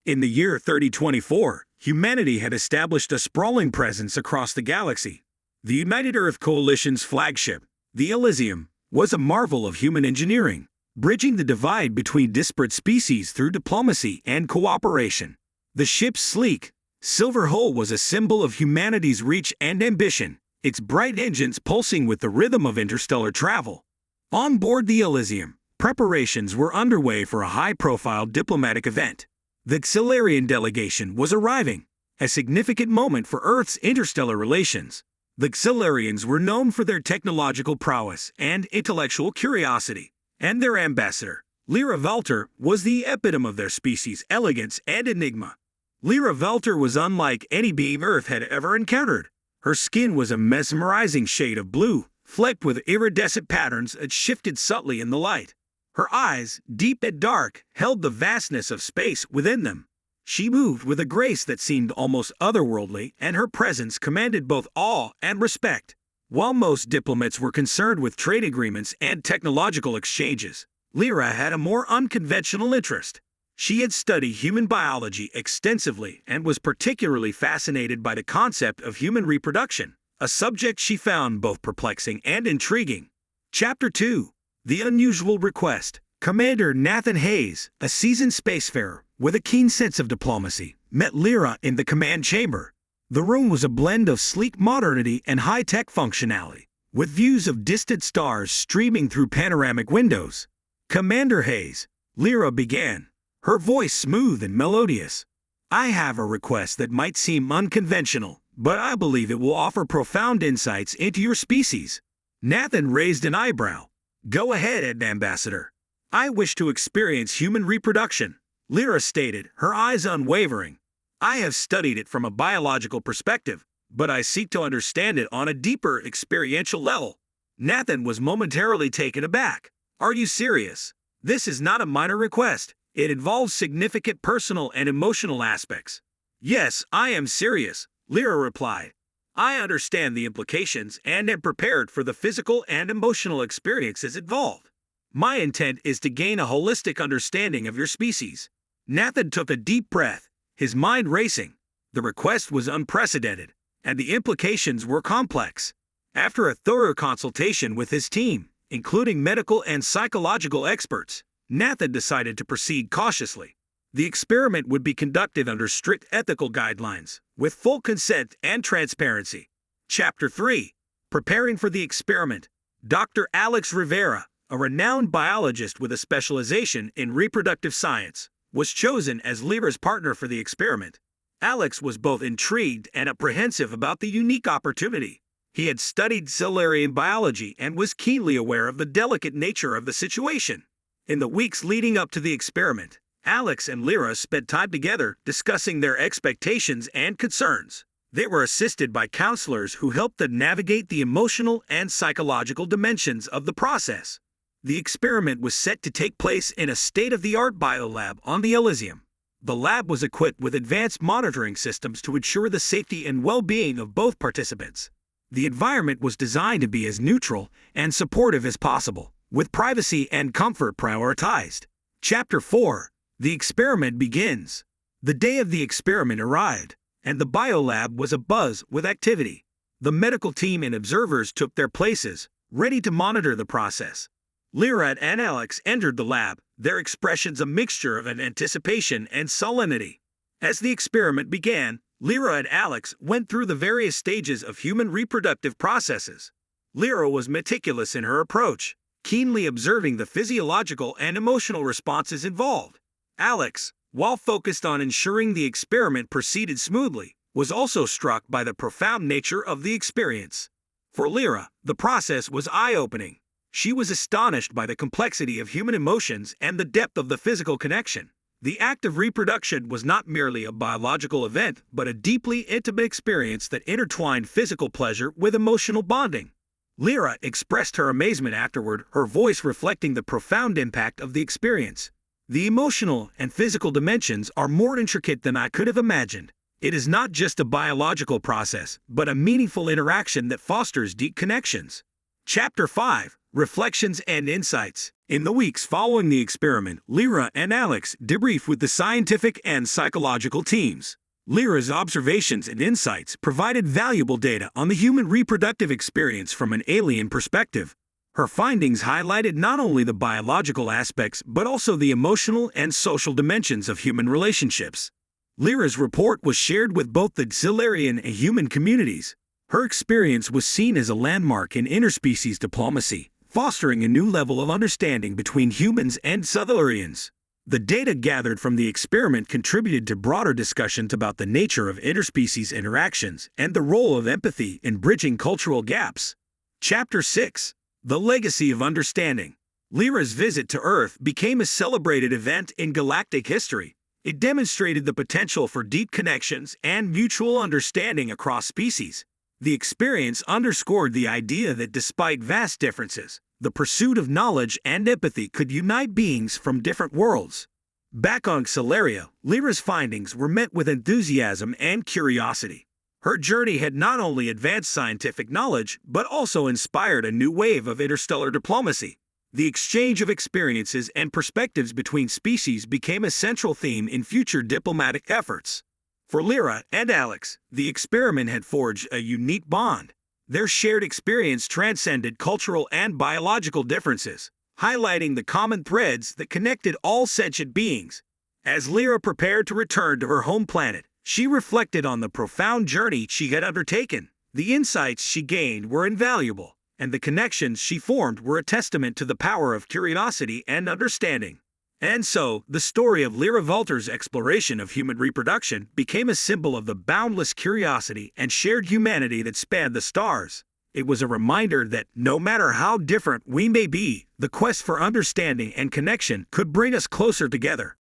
In the year 3024, humanity had established a sprawling presence across the galaxy. The United Earth Coalition's flagship, the Elysium, was a marvel of human engineering, bridging the divide between disparate species through diplomacy and cooperation. The ship's sleek, silver hull was a symbol of humanity's reach and ambition, its bright engines pulsing with the rhythm of interstellar travel. On board the Elysium, preparations were underway for a high-profile diplomatic event. The Xylarian delegation was arriving, a significant moment for Earth's interstellar relations. The Xylarians were known for their technological prowess and intellectual curiosity, and their ambassador, Lira Valtor, was the epitome of their species' elegance and enigma. Lira Valtor was unlike any being Earth had ever encountered. Her skin was a mesmerizing shade of blue, flecked with iridescent patterns that shifted subtly in the light. Her eyes, deep and dark, held the vastness of space within them. She moved with a grace that seemed almost otherworldly, and her presence commanded both awe and respect. While most diplomats were concerned with trade agreements and technological exchanges, Lira had a more unconventional interest. She had studied human biology extensively and was particularly fascinated by the concept of human reproduction, a subject she found both perplexing and intriguing. Chapter 2. The Unusual Request. Commander Nathan Hayes, a seasoned spacefarer with a keen sense of diplomacy, met Lira in the command chamber. The room was a blend of sleek modernity and high-tech functionality, with views of distant stars streaming through panoramic windows. "Commander Hayes," Lira began, her voice smooth and melodious. "I have a request that might seem unconventional, but I believe it will offer profound insights into your species." Nathan raised an eyebrow. "Go ahead, Ambassador. I wish to experience human reproduction," Lira stated, her eyes unwavering. "I have studied it from a biological perspective, but I seek to understand it on a deeper experiential level." Nathan was momentarily taken aback. "Are you serious? This is not a minor request. It involves significant personal and emotional aspects." "Yes, I am serious," Lira replied. "I understand the implications and am prepared for the physical and emotional experiences involved. My intent is to gain a holistic understanding of your species." Nathan took a deep breath, his mind racing. The request was unprecedented, and the implications were complex. After a thorough consultation with his team, including medical and psychological experts, Nathan decided to proceed cautiously. The experiment would be conducted under strict ethical guidelines, with full consent and transparency. Chapter 3. Preparing for the experiment. Dr. Alex Rivera, a renowned biologist with a specialization in reproductive science, was chosen as Lira's partner for the experiment. Alex was both intrigued and apprehensive about the unique opportunity. He had studied Xylarian biology and was keenly aware of the delicate nature of the situation. In the weeks leading up to the experiment, Alex and Lira spent time together discussing their expectations and concerns. They were assisted by counselors who helped them navigate the emotional and psychological dimensions of the process. The experiment was set to take place in a state-of-the-art biolab on the Elysium. The lab was equipped with advanced monitoring systems to ensure the safety and well-being of both participants. The environment was designed to be as neutral and supportive as possible, with privacy and comfort prioritized. Chapter 4. The experiment begins. The day of the experiment arrived, and the biolab was abuzz with activity. The medical team and observers took their places, ready to monitor the process. Lira and Alex entered the lab, their expressions a mixture of anticipation and solemnity. As the experiment began, Lira and Alex went through the various stages of human reproductive processes. Lira was meticulous in her approach, keenly observing the physiological and emotional responses involved. Alex, while focused on ensuring the experiment proceeded smoothly, was also struck by the profound nature of the experience. For Lira, the process was eye-opening. She was astonished by the complexity of human emotions and the depth of the physical connection. The act of reproduction was not merely a biological event, but a deeply intimate experience that intertwined physical pleasure with emotional bonding. Lira expressed her amazement afterward, her voice reflecting the profound impact of the experience. "The emotional and physical dimensions are more intricate than I could have imagined. It is not just a biological process, but a meaningful interaction that fosters deep connections." Chapter 5, Reflections and Insights. In the weeks following the experiment, Lira and Alex debriefed with the scientific and psychological teams. Lira's observations and insights provided valuable data on the human reproductive experience from an alien perspective. Her findings highlighted not only the biological aspects but also the emotional and social dimensions of human relationships. Lira's report was shared with both the Xylarian and human communities. Her experience was seen as a landmark in interspecies diplomacy, fostering a new level of understanding between humans and Xylarians. The data gathered from the experiment contributed to broader discussions about the nature of interspecies interactions and the role of empathy in bridging cultural gaps. Chapter 6, The Legacy of Understanding. Lyra's visit to Earth became a celebrated event in galactic history. It demonstrated the potential for deep connections and mutual understanding across species. The experience underscored the idea that despite vast differences, the pursuit of knowledge and empathy could unite beings from different worlds. Back on Xylaria, Lyra's findings were met with enthusiasm and curiosity. Her journey had not only advanced scientific knowledge, but also inspired a new wave of interstellar diplomacy. The exchange of experiences and perspectives between species became a central theme in future diplomatic efforts. For Lira and Alex, the experiment had forged a unique bond. Their shared experience transcended cultural and biological differences, highlighting the common threads that connected all sentient beings. As Lira prepared to return to her home planet, she reflected on the profound journey she had undertaken. The insights she gained were invaluable, and the connections she formed were a testament to the power of curiosity and understanding. And so, the story of Lira Valtor's exploration of human reproduction became a symbol of the boundless curiosity and shared humanity that spanned the stars. It was a reminder that, no matter how different we may be, the quest for understanding and connection could bring us closer together.